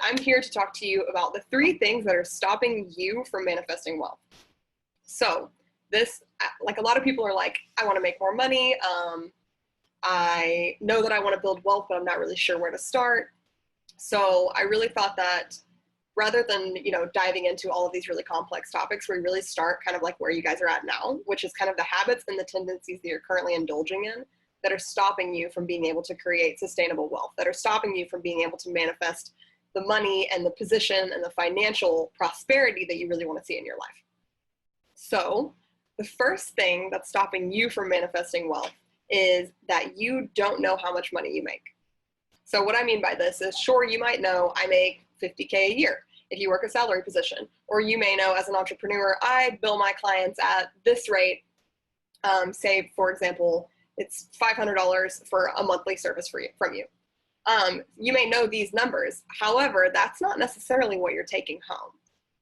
I'm here to talk to you about the 3 things that are stopping you from manifesting wealth. So this, like a lot of people are like, I want to make more money. I know that I want to build wealth, but I'm not really sure where to start. So I really thought that rather than, diving into all of these really complex topics, we really start kind of like where you guys are at now, which is kind of the habits and the tendencies that you're currently indulging in that are stopping you from being able to create sustainable wealth, that are stopping you from being able to manifest the money and the position and the financial prosperity that you really want to see in your life. So the first thing that's stopping you from manifesting wealth is that you don't know how much money you make. So what I mean by this is, sure, you might know I make $50K a year if you work a salary position, or you may know as an entrepreneur, I bill my clients at this rate. Say, for example, it's $500 for a monthly service from you. You may know these numbers. However, that's not necessarily what you're taking home.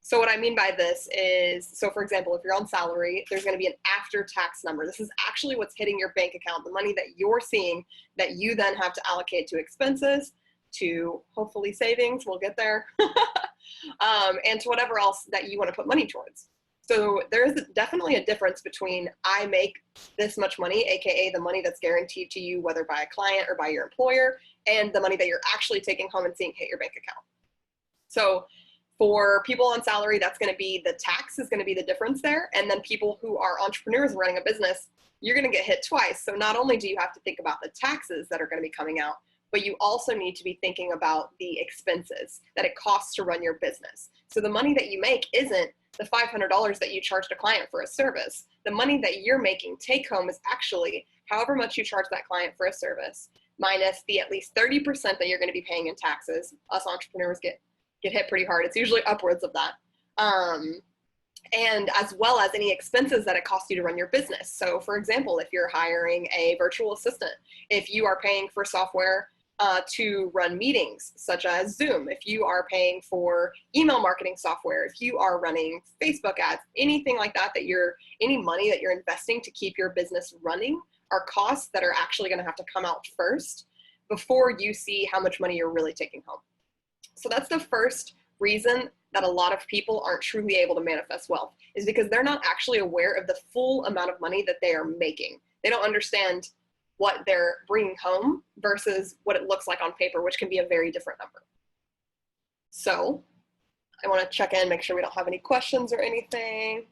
So what I mean by this is, so for example, if you're on salary, there's going to be an after-tax number. This is actually what's hitting your bank account, the money that you're seeing that you then have to allocate to expenses, to hopefully savings, we'll get there, and to whatever else that you want to put money towards. So there's definitely a difference between I make this much money, aka the money that's guaranteed to you, whether by a client or by your employer, and the money that you're actually taking home and seeing hit your bank account. So for people on salary, that's going to be the tax is going to be the difference there. And then people who are entrepreneurs and running a business, you're going to get hit twice. So not only do you have to think about the taxes that are going to be coming out, but you also need to be thinking about the expenses that it costs to run your business. So the money that you make isn't the $500 that you charged a client for a service. The money that you're making take home is actually however much you charge that client for a service, minus the at least 30% that you're going to be paying in taxes. Us entrepreneurs get hit pretty hard. It's usually upwards of that. And as well as any expenses that it costs you to run your business. So for example, if you're hiring a virtual assistant, if you are paying for software to run meetings such as Zoom, if you are paying for email marketing software, if you are running Facebook ads, anything like that, any money that you're investing to keep your business running are costs that are actually going to have to come out first before you see how much money you're really taking home. So that's the first reason that a lot of people aren't truly able to manifest wealth, is because they're not actually aware of the full amount of money that they are making. They don't understand what they're bringing home versus what it looks like on paper, which can be a very different number. So I want to check in, make sure we don't have any questions or anything.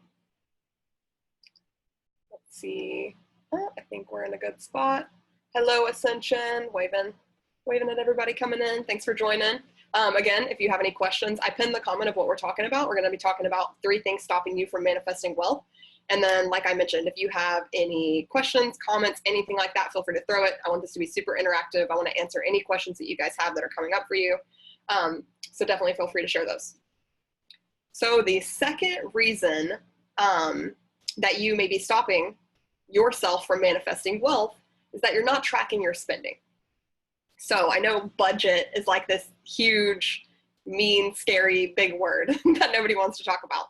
Let's see. I think we're in a good spot. Hello, Ascension. Waving at everybody coming in. Thanks for joining. Again, if you have any questions, I pinned the comment of what we're talking about. We're going to be talking about 3 things stopping you from manifesting wealth. And then, like I mentioned, if you have any questions, comments, anything like that, feel free to throw it. I want this to be super interactive. I want to answer any questions that you guys have that are coming up for you. So definitely feel free to share those. So the second reason that you may be stopping yourself from manifesting wealth is that you're not tracking your spending. So I know budget is like this huge, mean, scary, big word that nobody wants to talk about.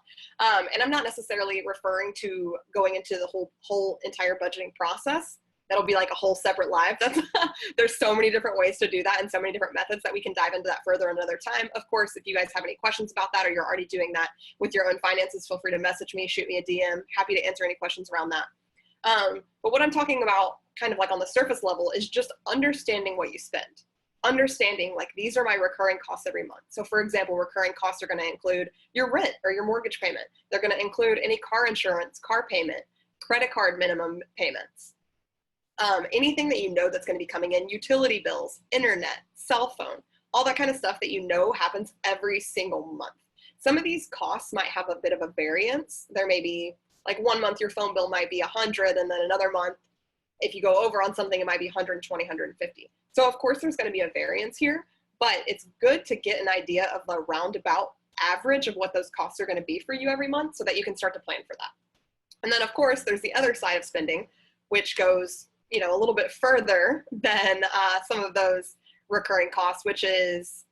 And I'm not necessarily referring to going into the whole entire budgeting process. That'll be like a whole separate live. There's so many different ways to do that and so many different methods that we can dive into that further another time. Of course, if you guys have any questions about that, or you're already doing that with your own finances, feel free to message me, shoot me a DM. Happy to answer any questions around that. But what I'm talking about kind of like on the surface level is just understanding what you spend. Understanding like these are my recurring costs every month. So for example, recurring costs are going to include your rent or your mortgage payment. They're going to include any car insurance, car payment, credit card minimum payments, anything that you know that's going to be coming in, utility bills, internet, cell phone, all that kind of stuff that you know happens every single month. Some of these costs might have a bit of a variance. There may be like one month your phone bill might be 100, and then another month, if you go over on something, it might be 120, 150. So of course there's going to be a variance here, but it's good to get an idea of the roundabout average of what those costs are going to be for you every month so that you can start to plan for that. And then of course there's the other side of spending, which goes, a little bit further than some of those recurring costs, which is,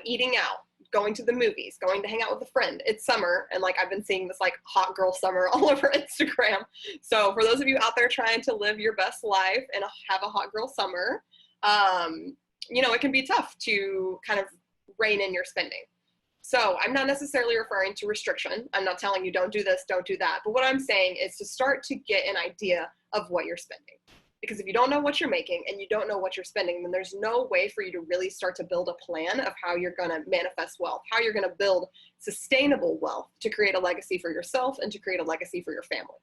eating out, going to the movies, going to hang out with a friend. It's summer, and like I've been seeing this like hot girl summer all over Instagram. So for those of you out there trying to live your best life and have a hot girl summer, it can be tough to kind of rein in your spending. So I'm not necessarily referring to restriction. I'm not telling you don't do this, don't do that. But what I'm saying is to start to get an idea of what you're spending. Because if you don't know what you're making and you don't know what you're spending, then there's no way for you to really start to build a plan of how you're going to manifest wealth, how you're going to build sustainable wealth to create a legacy for yourself and to create a legacy for your family.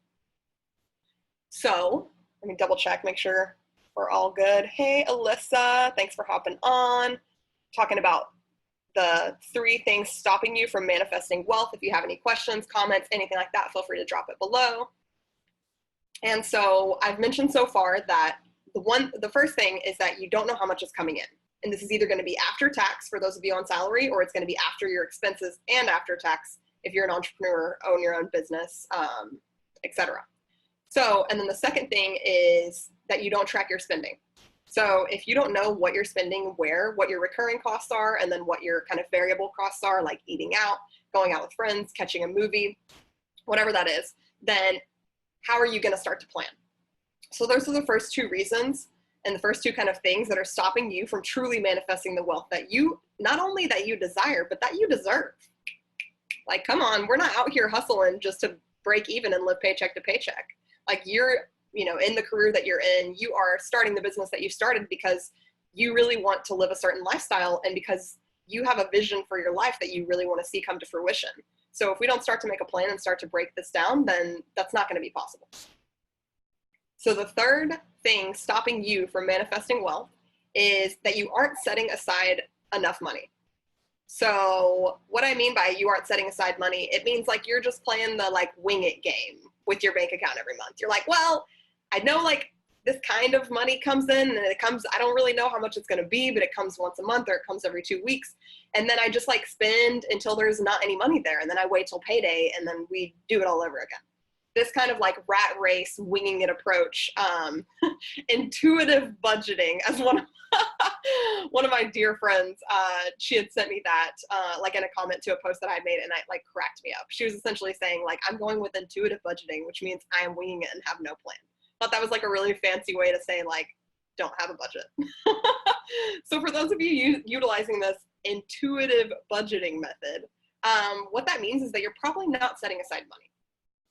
So let me double check, make sure we're all good. Hey, Alyssa, thanks for hopping on. Talking about the 3 things stopping you from manifesting wealth. If you have any questions, comments, anything like that, feel free to drop it below. And so I've mentioned so far that the first thing is that you don't know how much is coming in. And this is either going to be after tax for those of you on salary, or it's going to be after your expenses and after tax if you're an entrepreneur, own your own business, etc. So, and then the second thing is that you don't track your spending. So if you don't know what you're spending, where, what your recurring costs are, and then what your kind of variable costs are, like eating out, going out with friends, catching a movie, whatever that is, then how are you going to start to plan? So those are the first 2 reasons and the first 2 kind of things that are stopping you from truly manifesting the wealth that you, not only that you desire, but that you deserve. Like, come on, we're not out here hustling just to break even and live paycheck to paycheck. Like, you're, in the career that you're in, you are starting the business that you started because you really want to live a certain lifestyle and because you have a vision for your life that you really want to see come to fruition. So if we don't start to make a plan and start to break this down, then that's not going to be possible. So the third thing stopping you from manifesting wealth is that you aren't setting aside enough money. So what I mean by you aren't setting aside money, it means like you're just playing the like wing it game with your bank account every month. You're like, well, I know like this kind of money comes in and it comes, I don't really know how much it's going to be, but it comes once a month or it comes every 2 weeks. And then I just like spend until there's not any money there. And then I wait till payday and then we do it all over again. This kind of like rat race, winging it approach, intuitive budgeting, as one of my dear friends, she had sent me that like in a comment to a post that I made, and it like cracked me up. She was essentially saying like, I'm going with intuitive budgeting, which means I am winging it and have no plan. Thought that was like a really fancy way to say like, don't have a budget. So for those of you utilizing this intuitive budgeting method, what that means is that you're probably not setting aside money.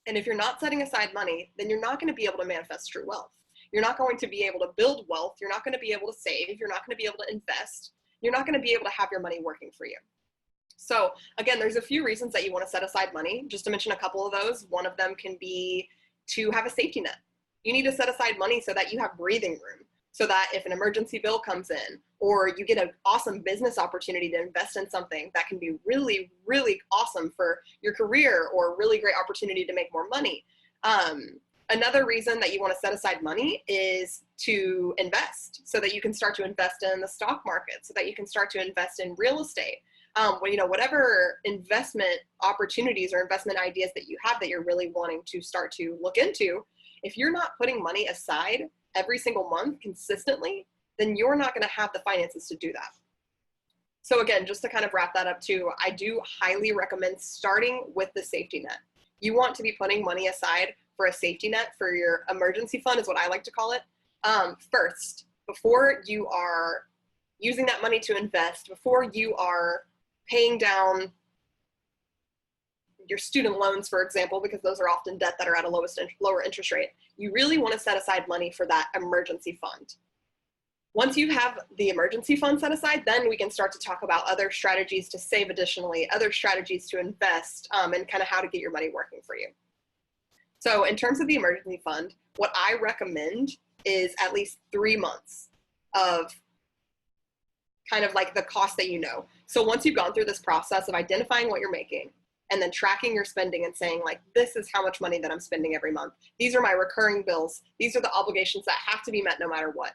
And if you're not setting aside money, then you're not going to be able to manifest true wealth. You're not going to be able to build wealth. You're not going to be able to save. You're not going to be able to invest. You're not going to be able to have your money working for you. So again, there's a few reasons that you want to set aside money. Just to mention a couple of those, one of them can be to have a safety net. You need to set aside money so that you have breathing room, so that if an emergency bill comes in, or you get an awesome business opportunity to invest in something that can be really, really awesome for your career, or a really great opportunity to make more money. Another reason that you want to set aside money is to invest, so that you can start to invest in the stock market, so that you can start to invest in real estate. Whatever investment opportunities or investment ideas that you have that you're really wanting to start to look into, if you're not putting money aside every single month consistently, then you're not going to have the finances to do that. So again, just to kind of wrap that up too, I do highly recommend starting with the safety net. You want to be putting money aside for a safety net, for your emergency fund is what I like to call it, first, before you are using that money to invest, before you are paying down your student loans, for example, because those are often debt that are at a lower interest rate. You really want to set aside money for that emergency fund. Once you have the emergency fund set aside, then we can start to talk about other strategies to save additionally, other strategies to invest, and kind of how to get your money working for you. So in terms of the emergency fund, what I recommend is at least 3 months of kind of like the cost that you know. So once you've gone through this process of identifying what you're making, and then tracking your spending and saying like, this is how much money that I'm spending every month. These are my recurring bills. These are the obligations that have to be met no matter what.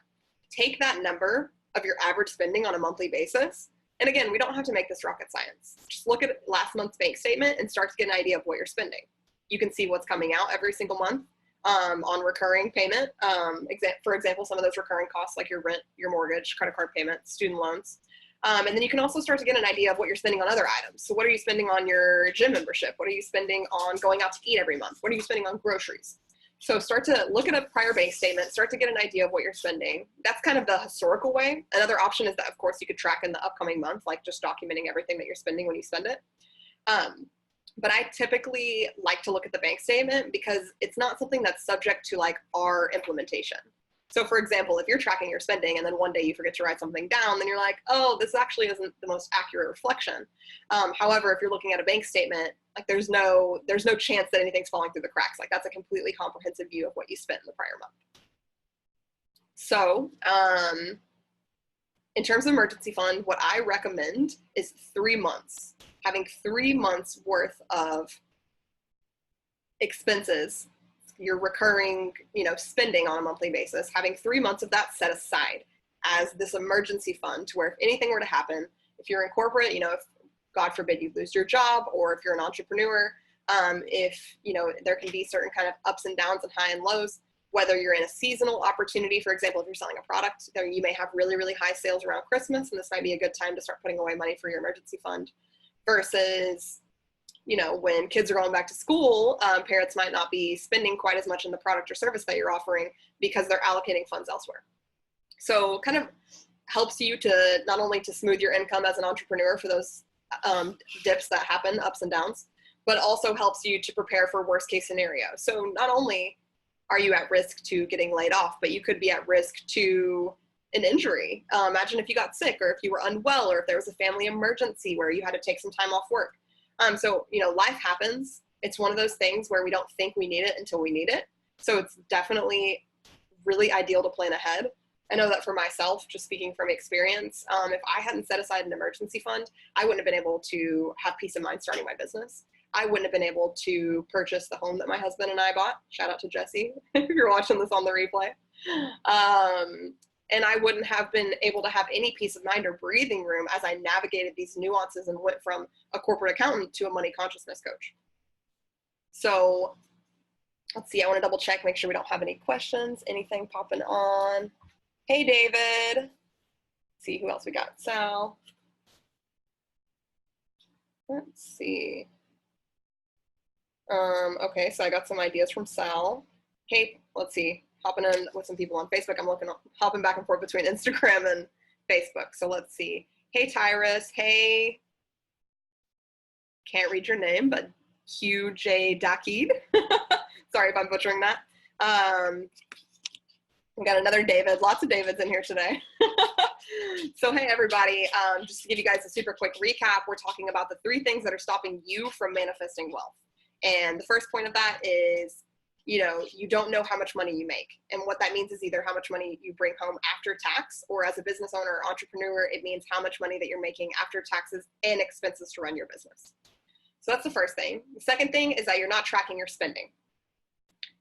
Take that number of your average spending on a monthly basis. And again, we don't have to make this rocket science. Just look at last month's bank statement and start to get an idea of what you're spending. You can see what's coming out every single month on recurring payment. For example, some of those recurring costs like your rent, your mortgage, credit card payments, student loans. And then you can also start to get an idea of what you're spending on other items. So what are you spending on your gym membership? What are you spending on going out to eat every month? What are you spending on groceries? So start to look at a prior bank statement, start to get an idea of what you're spending. That's kind of the historical way. Another option is that, of course, you could track in the upcoming month, like just documenting everything that you're spending when you spend it. But I typically like to look at the bank statement because it's not something that's subject to like our implementation. So for example, if you're tracking your spending and then one day you forget to write something down, then you're like, oh, this actually isn't the most accurate reflection. However, if you're looking at a bank statement, like there's no chance that anything's falling through the cracks. Like that's a completely comprehensive view of what you spent in the prior month. So in terms of emergency fund, what I recommend is 3 months. Having 3 months worth of expenses, your recurring, spending on a monthly basis, having 3 months of that set aside as this emergency fund to where if anything were to happen, if you're in corporate, if God forbid you lose your job, or if you're an entrepreneur, if, there can be certain kind of ups and downs and high and lows, whether you're in a seasonal opportunity, for example, if you're selling a product, then you may have really, really high sales around Christmas, and this might be a good time to start putting away money for your emergency fund versus, when kids are going back to school, parents might not be spending quite as much in the product or service that you're offering because they're allocating funds elsewhere. So kind of helps you to not only to smooth your income as an entrepreneur for those dips that happen, ups and downs, but also helps you to prepare for worst case scenario. So not only are you at risk to getting laid off, but you could be at risk to an injury. Imagine if you got sick, or if you were unwell, or if there was a family emergency where you had to take some time off work. So, life happens. It's one of those things where we don't think we need it until we need it. So it's definitely really ideal to plan ahead. I know that for myself, just speaking from experience, if I hadn't set aside an emergency fund, I wouldn't have been able to have peace of mind starting my business. I wouldn't have been able to purchase the home that my husband and I bought. Shout out to Jesse, if you're watching this on the replay. And I wouldn't have been able to have any peace of mind or breathing room as I navigated these nuances and went from a corporate accountant to a money consciousness coach. So let's see, I want to double check, make sure we don't have any questions, anything popping on. Hey, David. Let's see who else we got. Sal. Let's see. Okay, so I got some ideas from Sal. Hey, let's see. Hopping in with some people on Facebook. I'm hopping back and forth between Instagram and Facebook. So let's see. Hey, Tyrus. Hey, can't read your name, but QJ Dakid. Sorry if I'm butchering that. We got another David. Lots of Davids in here today. So hey, everybody. Just to give you guys a super quick recap, we're talking about the 3 things that are stopping you from manifesting wealth. And the first point of that is, you don't know how much money you make. And what that means is either how much money you bring home after tax, or as a business owner or entrepreneur, it means how much money that you're making after taxes and expenses to run your business. So that's the first thing. The second thing is that you're not tracking your spending.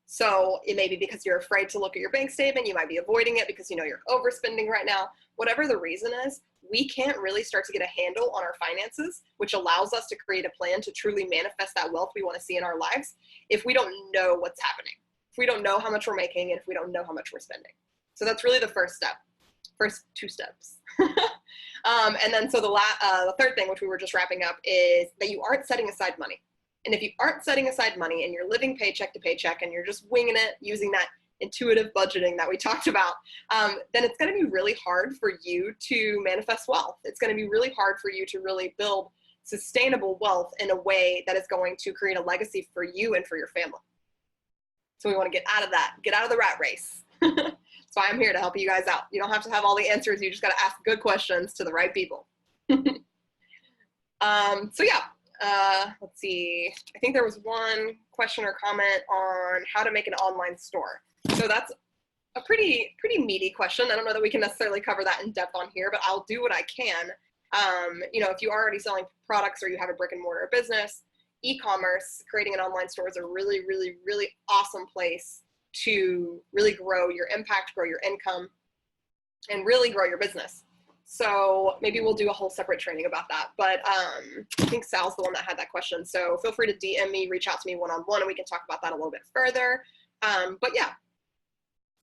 So it may be because you're afraid to look at your bank statement. You might be avoiding it because you're overspending right now. Whatever the reason is, we can't really start to get a handle on our finances, which allows us to create a plan to truly manifest that wealth we want to see in our lives if we don't know what's happening, if we don't know how much we're making, and if we don't know how much we're spending. So that's really the first step, first 2 steps. And then so the third thing, which we were just wrapping up, is that you aren't setting aside money. And if you aren't setting aside money and you're living paycheck to paycheck and you're just winging it using that intuitive budgeting that we talked about, then it's going to be really hard for you to manifest wealth. It's going to be really hard for you to really build sustainable wealth in a way that is going to create a legacy for you and for your family. So we want to get out of that, get out of the rat race. So I'm here to help you guys out. You don't have to have all the answers. You just got to ask good questions to the right people. So yeah. Let's see, I think there was one question or comment on how to make an online store. So that's a pretty meaty question. I don't know that we can necessarily cover that in depth on here, but I'll do what I can. If you're already selling products or you have a brick and mortar business, e-commerce, creating an online store is a really, really, really awesome place to really grow your impact, grow your income, and really grow your business. So maybe we'll do a whole separate training about that. But I think Sal's the one that had that question. So feel free to DM me, reach out to me one-on-one, and we can talk about that a little bit further. But yeah,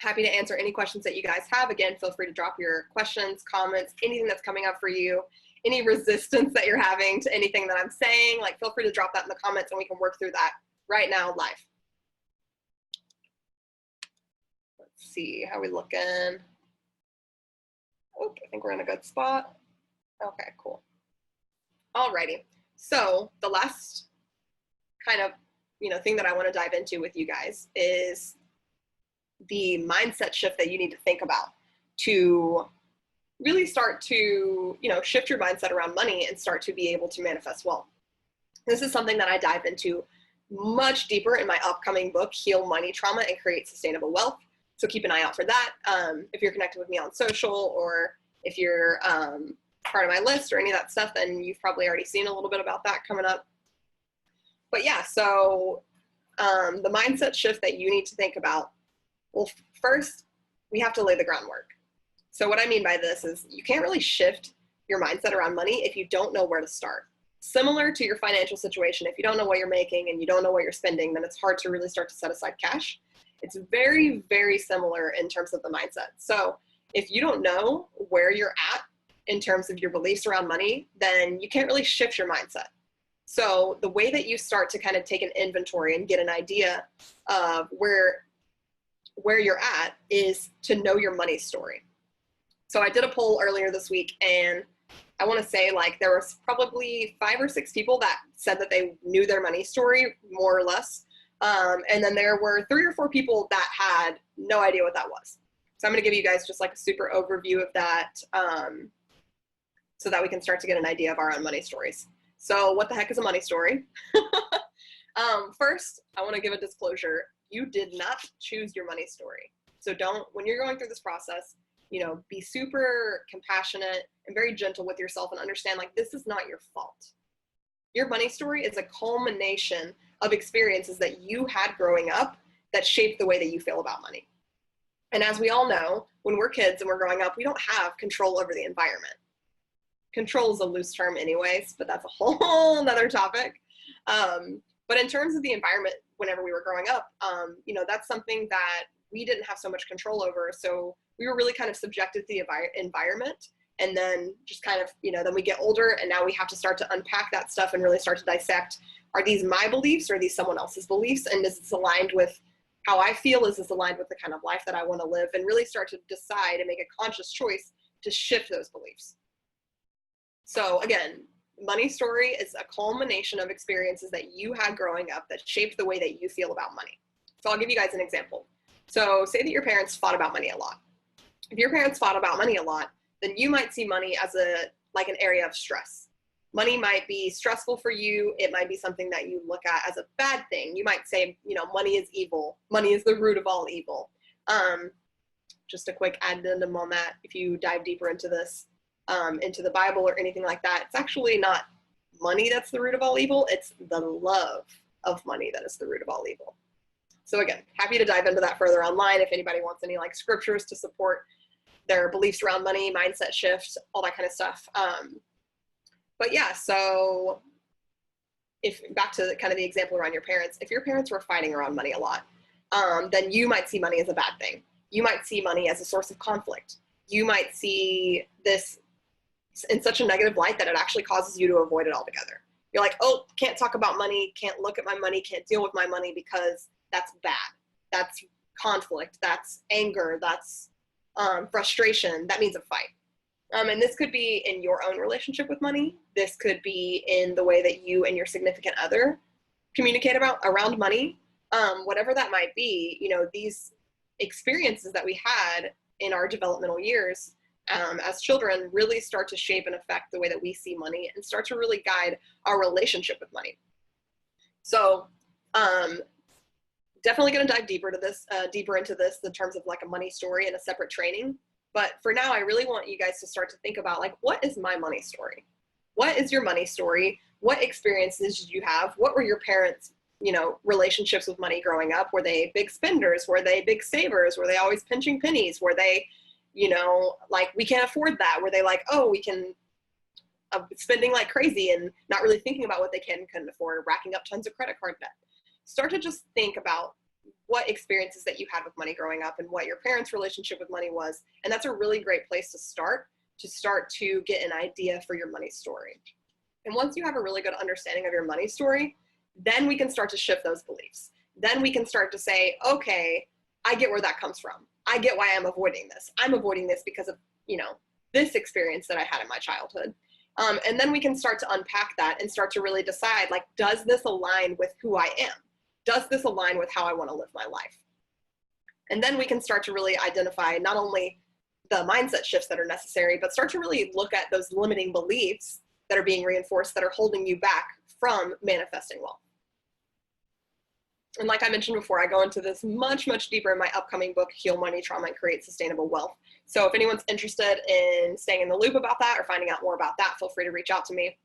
happy to answer any questions that you guys have. Again, feel free to drop your questions, comments, anything that's coming up for you, any resistance that you're having to anything that I'm saying, feel free to drop that in the comments and we can work through that right now live. Let's see, how we looking? Oh, I think we're in a good spot. Okay, cool. Alrighty. So the last kind of, thing that I want to dive into with you guys is the mindset shift that you need to think about to really start to, shift your mindset around money and start to be able to manifest wealth. This is something that I dive into much deeper in my upcoming book, Heal Money Trauma and Create Sustainable Wealth. So keep an eye out for that. If you're connected with me on social, or if you're part of my list or any of that stuff, then you've probably already seen a little bit about that coming up. But yeah, so the mindset shift that you need to think about, well, first, we have to lay the groundwork. So what I mean by this is you can't really shift your mindset around money if you don't know where to start. Similar to your financial situation, if you don't know what you're making and you don't know what you're spending, then it's hard to really start to set aside cash. It's very, very similar in terms of the mindset. So if you don't know where you're at in terms of your beliefs around money, then you can't really shift your mindset. So the way that you start to kind of take an inventory and get an idea of where you're at is to know your money story. So I did a poll earlier this week, and I want to say there was probably 5 or 6 people that said that they knew their money story, more or less. And then there were 3 or 4 people that had no idea what that was. So I'm going to give you guys just a super overview of that so that we can start to get an idea of our own money stories. So what the heck is a money story? First, I want to give a disclosure. You did not choose your money story. So when you're going through this process, be super compassionate and very gentle with yourself and understand this is not your fault. Your money story is a culmination of experiences that you had growing up that shaped the way that you feel about money. And as we all know, when we're kids and we're growing up, we don't have control over the environment. Control is a loose term anyways, but that's a whole nother topic. But in terms of the environment, whenever we were growing up, that's something that we didn't have so much control over. So we were really kind of subjected to the environment. And then just kind of, then we get older and now we have to start to unpack that stuff and really start to dissect, are these my beliefs or are these someone else's beliefs? And is this aligned with how I feel? Is this aligned with the kind of life that I want to live? And really start to decide and make a conscious choice to shift those beliefs. So again, money story is a culmination of experiences that you had growing up that shaped the way that you feel about money. So I'll give you guys an example. So say that your parents fought about money a lot. If your parents fought about money a lot, then you might see money as an area of stress. Money might be stressful for you. It might be something that you look at as a bad thing. You might say, money is evil. Money is the root of all evil. Just a quick addendum on that. If you dive deeper into this, into the Bible or anything like that, it's actually not money that's the root of all evil. It's the love of money that is the root of all evil. So again, happy to dive into that further online if anybody wants any scriptures to support their beliefs around money, mindset shifts, all that kind of stuff. But yeah, so if back to kind of the example around your parents, if your parents were fighting around money a lot, then you might see money as a bad thing. You might see money as a source of conflict. You might see this in such a negative light that it actually causes you to avoid it altogether. You're like, oh, can't talk about money, can't look at my money, can't deal with my money because that's bad. That's conflict, that's anger, that's frustration. That means a fight. And this could be in your own relationship with money. This could be in the way that you and your significant other communicate around money. Whatever that might be, these experiences that we had in our developmental years as children really start to shape and affect the way that we see money and start to really guide our relationship with money. So definitely going to dive deeper into this in terms of a money story and a separate training. But for now, I really want you guys to start to think about what is my money story? What is your money story? What experiences did you have? What were your parents' relationships with money growing up? Were they big spenders? Were they big savers? Were they always pinching pennies? Were they, we can't afford that? Were they oh, we can spending like crazy and not really thinking about what they couldn't afford, racking up tons of credit card debt? Start to just think about what experiences that you had with money growing up and what your parents' relationship with money was. And that's a really great place to start to get an idea for your money story. And once you have a really good understanding of your money story, then we can start to shift those beliefs. Then we can start to say, okay, I get where that comes from. I get why I'm avoiding this. I'm avoiding this because of, you know, this experience that I had in my childhood. And then we can start to unpack that and start to really decide, like, does this align with who I am? Does this align with how I want to live my life? And then we can start to really identify not only the mindset shifts that are necessary, but start to really look at those limiting beliefs that are being reinforced that are holding you back from manifesting wealth. And like I mentioned before, I go into this much, much deeper in my upcoming book, Heal Money, Trauma, and Create Sustainable Wealth. So if anyone's interested in staying in the loop about that or finding out more about that, feel free to reach out to me.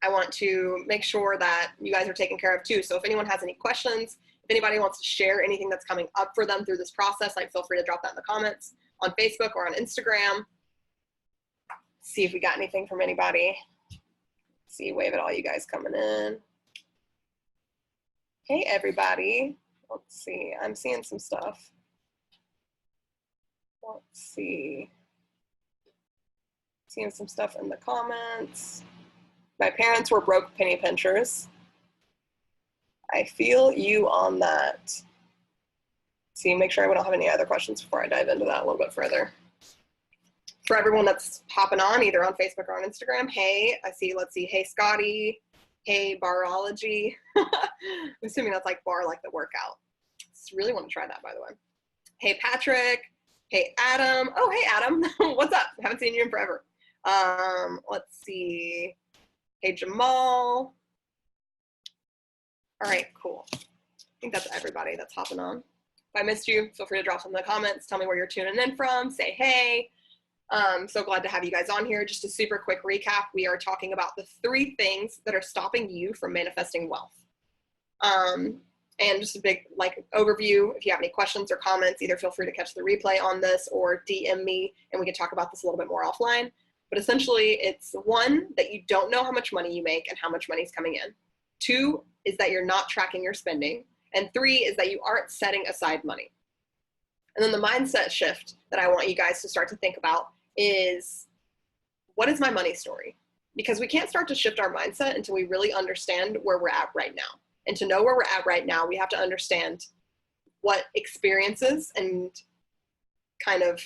I want to make sure that you guys are taken care of too. So if anyone has any questions, if anybody wants to share anything that's coming up for them through this process, like, feel free to drop that in the comments on Facebook or on Instagram. See if we got anything from anybody. See, wave at all you guys coming in. Hey, everybody. Let's see. I'm seeing some stuff. Let's see. Seeing some stuff in the comments. My parents were broke penny pinchers. I feel you on that. See, make sure I don't have any other questions before I dive into that a little bit further. For everyone that's hopping on, either on Facebook or on Instagram, hey, I see, let's see, hey, Scotty. Hey, Barology. I'm assuming that's like bar, like the workout. Just really want to try that, by the way. Hey, Patrick. Hey, Adam. Oh, hey, Adam. What's up? Haven't seen you in forever. Let's see. Hey, Jamal. All right, cool. I think that's everybody that's hopping on. If I missed you, feel free to drop some in the comments. Tell me where you're tuning in from. Say hey. So glad to have you guys on here. Just a super quick recap. We are talking about the 3 things that are stopping you from manifesting wealth. And just a big overview. If you have any questions or comments, either feel free to catch the replay on this or DM me and we can talk about this a little bit more offline. But essentially it's 1, that you don't know how much money you make and how much money is coming in. 2 is that you're not tracking your spending. And 3 is that you aren't setting aside money. And then the mindset shift that I want you guys to start to think about is, what is my money story? Because we can't start to shift our mindset until we really understand where we're at right now. And to know where we're at right now, we have to understand what experiences and kind of,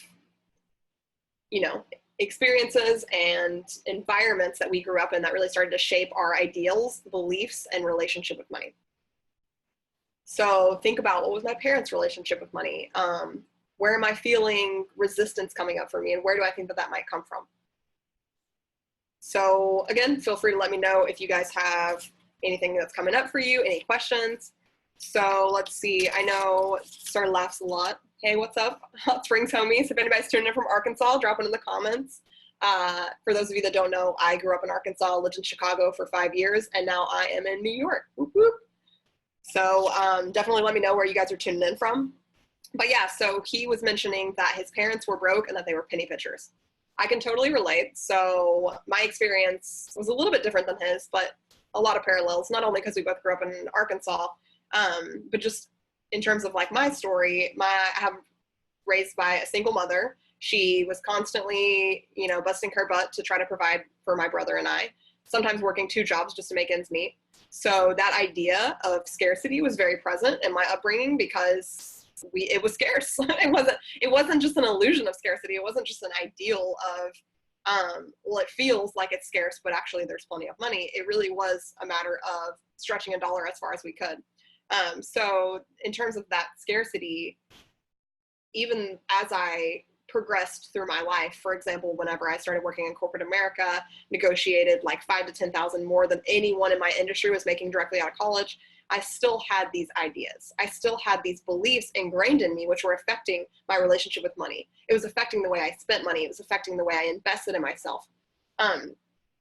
you know, experiences and environments that we grew up in that really started to shape our ideals, beliefs, and relationship with money. So think about, what was my parents' relationship with money? Where am I feeling resistance coming up for me, and where do I think that that might come from? So again, feel free to let me know if you guys have anything that's coming up for you, any questions. So let's see, I know Sir laughs a lot. Hey, what's up? Hot Springs homies. If anybody's tuning in from Arkansas, drop it in the comments. For those of you that don't know, I grew up in Arkansas, lived in Chicago for 5 years, and now I am in New York. Whoop, whoop. So definitely let me know where you guys are tuning in from. But yeah, so he was mentioning that his parents were broke and that they were penny pinchers. I can totally relate. So my experience was a little bit different than his, but a lot of parallels, not only because we both grew up in Arkansas, but just in terms of like my story, I have raised by a single mother. She was constantly, you know, busting her butt to try to provide for my brother and I, sometimes working 2 jobs just to make ends meet. So that idea of scarcity was very present in my upbringing because it was scarce. It wasn't just an illusion of scarcity. It wasn't just an ideal of, well, it feels like it's scarce, but actually there's plenty of money. It really was a matter of stretching a dollar as far as we could. So in terms of that scarcity, even as I progressed through my life, for example, whenever I started working in corporate America, negotiated like 5,000 to 10,000 more than anyone in my industry was making directly out of college, I still had these ideas. I still had these beliefs ingrained in me, which were affecting my relationship with money. It was affecting the way I spent money. It was affecting the way I invested in myself.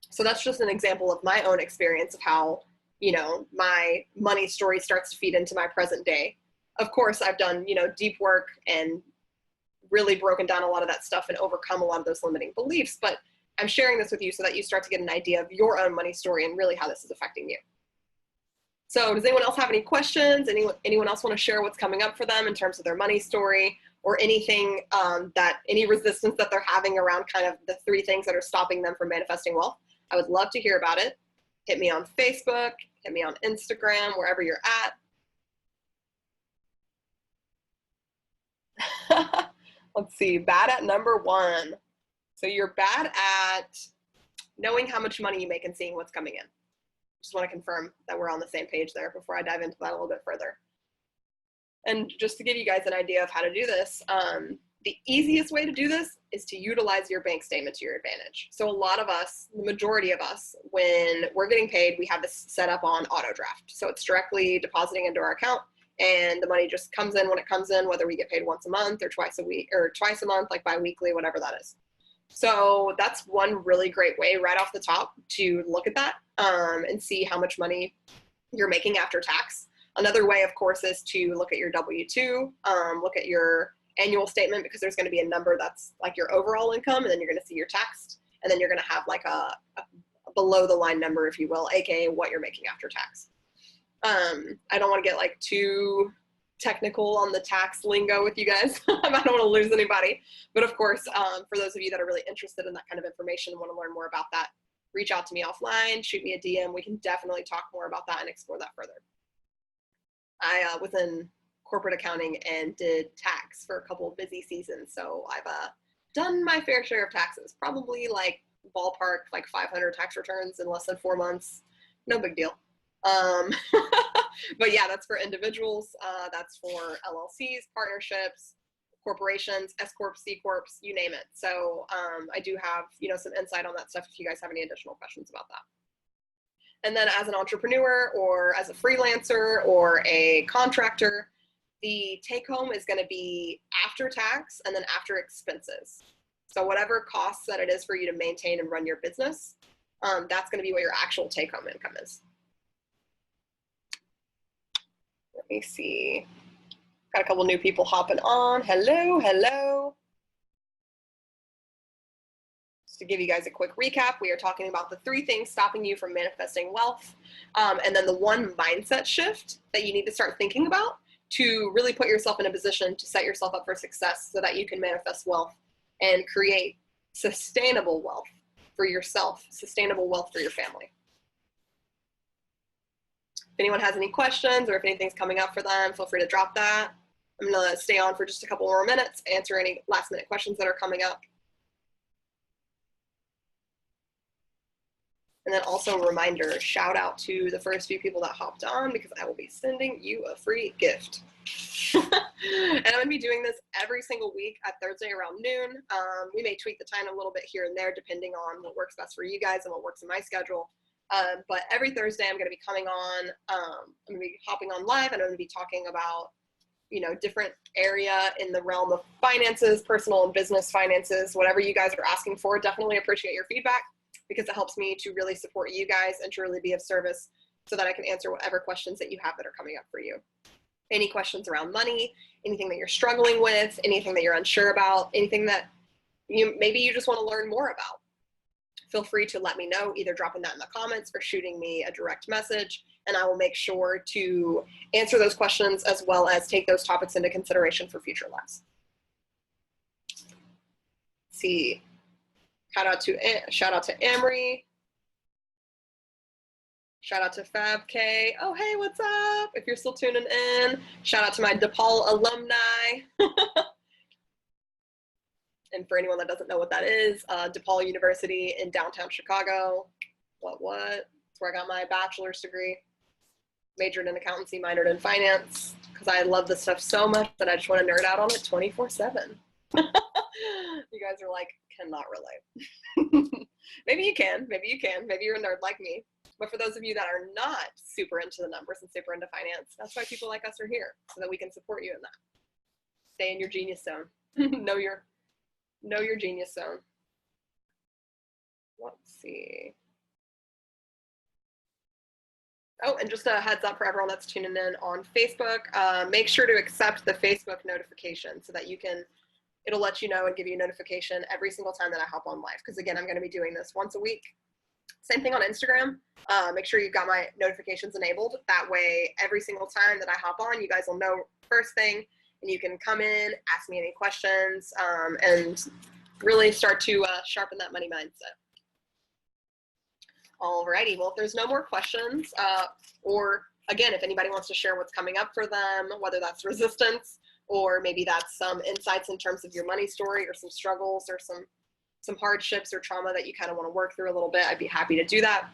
So that's just an example of my own experience of how, you know, my money story starts to feed into my present day. Of course, I've done, you know, deep work and really broken down a lot of that stuff and overcome a lot of those limiting beliefs. But I'm sharing this with you so that you start to get an idea of your own money story and really how this is affecting you. So does anyone else have any questions? Anyone else want to share what's coming up for them in terms of their money story, or anything any resistance that they're having around kind of the 3 things that are stopping them from manifesting wealth? I would love to hear about it. Hit me on Facebook, hit me on Instagram, wherever you're at. Let's see, bad at number 1. So you're bad at knowing how much money you make and seeing what's coming in. Just want to confirm that we're on the same page there before I dive into that a little bit further. And just to give you guys an idea of how to do this, the easiest way to do this is to utilize your bank statement to your advantage. So a lot of us, the majority of us, when we're getting paid, we have this set up on auto draft. So it's directly depositing into our account, and the money just comes in when it comes in, whether we get paid once a month or twice a week or twice a month, like bi-weekly, whatever that is. So that's one really great way right off the top to look at that and see how much money you're making after tax. Another way, of course, is to look at your W-2, look at your annual statement, because there's going to be a number that's like your overall income, and then you're going to see your tax, and then you're going to have like a below the line number, if you will, aka what you're making after tax. I don't want to get like too technical on the tax lingo with you guys. I don't want to lose anybody, but of course, for those of you that are really interested in that kind of information and want to learn more about that, reach out to me offline, shoot me a DM. We can definitely talk more about that and explore that further. I was in corporate accounting and did tax for a couple of busy seasons. So I've done my fair share of taxes, probably like ballpark, like 500 tax returns in less than 4 months. No big deal. But yeah, that's for individuals. That's for LLCs, partnerships, corporations, S Corps, C Corps, you name it. So I do have, some insight on that stuff if you guys have any additional questions about that. And then as an entrepreneur or as a freelancer or a contractor, the take home is going to be after tax and then after expenses. So whatever costs that it is for you to maintain and run your business, that's going to be what your actual take home income is. Let me see. Got a couple new people hopping on. Hello, hello. To give you guys a quick recap, we are talking about the 3 things stopping you from manifesting wealth, and then the one mindset shift that you need to start thinking about to really put yourself in a position to set yourself up for success so that you can manifest wealth and create sustainable wealth for yourself, sustainable wealth for your family. If anyone has any questions or if anything's coming up for them, feel free to drop that. I'm going to stay on for just a couple more minutes, answer any last minute questions that are coming up. And then also a reminder, shout out to the first few people that hopped on, because I will be sending you a free gift. And I'm going to be doing this every single week at Thursday around noon. We may tweak the time a little bit here and there depending on what works best for you guys and what works in my schedule. But every Thursday I'm going to be coming on, I'm going to be hopping on live, and I'm going to be talking about, different area in the realm of finances, personal and business finances, whatever you guys are asking for. Definitely appreciate your feedback, because it helps me to really support you guys and to really be of service so that I can answer whatever questions that you have that are coming up for you. Any questions around money, anything that you're struggling with, anything that you're unsure about, anything that maybe you just want to learn more about, feel free to let me know, either dropping that in the comments or shooting me a direct message, and I will make sure to answer those questions as well as take those topics into consideration for future lives. Let's see. Shout out to Amory. Shout out to Fab K. Oh, hey, what's up? If you're still tuning in, shout out to my DePaul alumni. And for anyone that doesn't know what that is, DePaul University in downtown Chicago. What? That's where I got my bachelor's degree. Majored in accountancy, minored in finance, because I love this stuff so much that I just want to nerd out on it 24/7. You guys are like, cannot relate. Maybe you can, maybe you're a nerd like me. But for those of you that are not super into the numbers and super into finance, that's why people like us are here, so that we can support you in that. Stay in your genius zone. know your genius zone. Let's see. Oh, and just a heads up for everyone that's tuning in on Facebook, make sure to accept the Facebook notification so that it'll let you know and give you a notification every single time that I hop on live. Because again, I'm going to be doing this once a week. Same thing on Instagram. Make sure you've got my notifications enabled. That way, every single time that I hop on, you guys will know first thing, and you can come in, ask me any questions, and really start to sharpen that money mindset. Alrighty, well, if there's no more questions, or again, if anybody wants to share what's coming up for them, whether that's resistance or maybe that's some insights in terms of your money story or some struggles or some hardships or trauma that you kind of want to work through a little bit, I'd be happy to do that.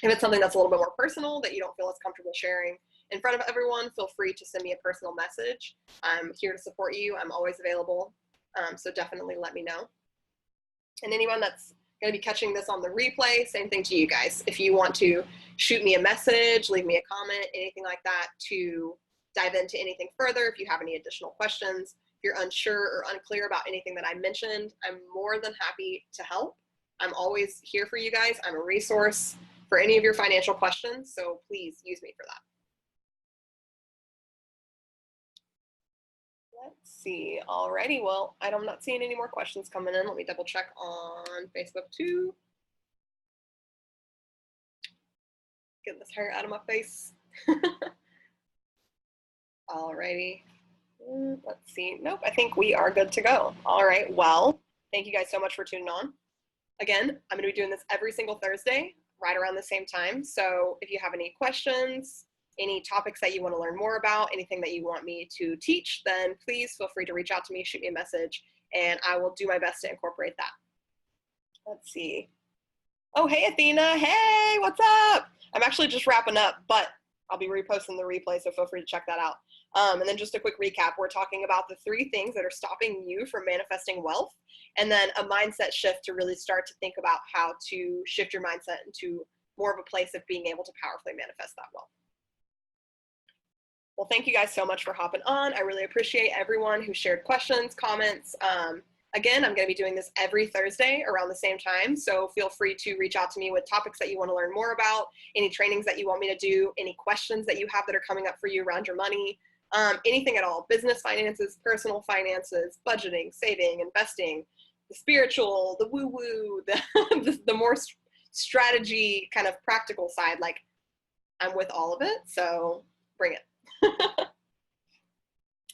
If it's something that's a little bit more personal that you don't feel as comfortable sharing in front of everyone, feel free to send me a personal message. I'm here to support you. I'm always available. So definitely let me know. And anyone that's going to be catching this on the replay, same thing to you guys. If you want to shoot me a message, leave me a comment, anything like that to dive into anything further, if you have any additional questions, if you're unsure or unclear about anything that I mentioned, I'm more than happy to help. I'm always here for you guys. I'm a resource for any of your financial questions, so please use me for that. Let's see. Alrighty, well, I'm not seeing any more questions coming in. Let me double check on Facebook too. Get this hair out of my face. Alrighty. Let's see. Nope, I think we are good to go. All right, well, thank you guys so much for tuning on. Again, I'm going to be doing this every single Thursday, right around the same time. So if you have any questions, any topics that you want to learn more about, anything that you want me to teach, then please feel free to reach out to me, shoot me a message, and I will do my best to incorporate that. Let's see. Oh, hey, Athena. Hey, what's up? I'm actually just wrapping up, but I'll be reposting the replay, so feel free to check that out. And then just a quick recap, we're talking about the 3 things that are stopping you from manifesting wealth, and then a mindset shift to really start to think about how to shift your mindset into more of a place of being able to powerfully manifest that wealth. Well, thank you guys so much for hopping on. I really appreciate everyone who shared questions, comments. Again, I'm going to be doing this every Thursday around the same time, so feel free to reach out to me with topics that you want to learn more about, any trainings that you want me to do, any questions that you have that are coming up for you around your money, anything at all, business finances, personal finances, budgeting, saving, investing, the spiritual, the woo-woo, the more strategy kind of practical side. Like, I'm with all of it, so bring it.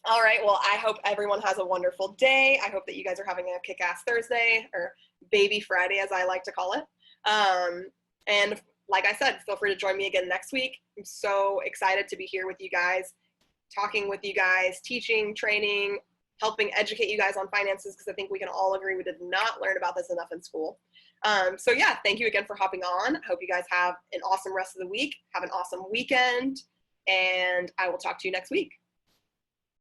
All right, well, I hope everyone has a wonderful day. I hope that you guys are having a kick-ass Thursday, or baby Friday, as I like to call it. And like I said, feel free to join me again next week. I'm so excited to be here with you guys, talking with you guys, teaching, training, helping educate you guys on finances, because I think we can all agree we did not learn about this enough in school. So yeah, thank you again for hopping on. I hope you guys have an awesome rest of the week. Have an awesome weekend, and I will talk to you next week.